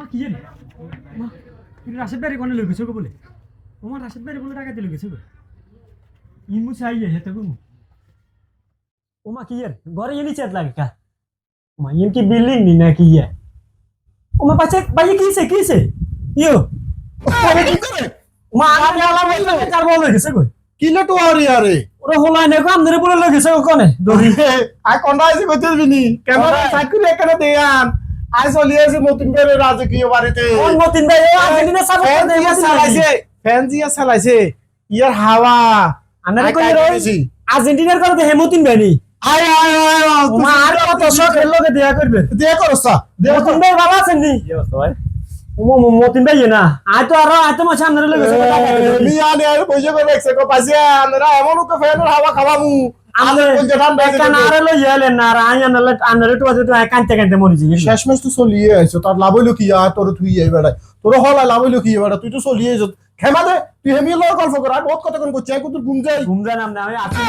কি জানি ওমা কিন্তু রাশেদ ভাই কোনে লই গেছে গো বলে ওমা রাশেদ ভাই বলে টাকা দিয়ে লই গেছে গো ইমু চাই হেতে গো ওমা কি এর ঘরে এনি চেত লাগে কা ওমা ইন কি বিল্ডিং নি না কি ইয়া ওমা পাছে ভাই কি হইছে ইয়ো আরে কি করে ওমা আমি আলা বলতে চার বল লই গেছে গো কিলে তো আরে আরে ওরে হলাই না গো আমনে বলে লই গেছে গো কোনে দড়ি আই কোনটা আইছে কইতে দিবনি ক্যামেরা চাকরি এখানে দেয়ান আই চলি আছে মতিন করে রাজকীয় বাড়িতে কোন মতিন ভাই ও আর্জেন্টিনা সাপোর্ট করে ফ্যান চালাইছে ফ্যান জিয়া চালাইছে ইয়ার হাওয়া আনারে কই রই আর্জেন্টিনার করে হেমতিন ভাই নি আয় আয় আয় ওমা আর কত শখ এর লগে দেয়া করবে দেয়া করছস মতিন ভাই ভালো আছেন নি ওমা মতিন ভাই না আই তো মাছ আমনে লগে গেছে মি আনে আর পয়সা করে রাখছে কো পাশে আমরা এমন তো ফ্যানের হাওয়া খাওয়ামু আমনে কান আরে লই এলেন না আর আই আনলে তো আজ তো কানতে কানতে মরি জি শেষমেশ তো চলিয়ে আইছো তার লাভ হইলো কি আর তোর তুই এই বেড়াই তোর হলা লাভ হইলো কি বেড়া তুই তো চলিয়ে আইছো খেমা দে তুই হেমি লয় গল্প কর আর বহুত কথা কোন করছিস কত ঘুম যাই ঘুম জানাম না আমি আছি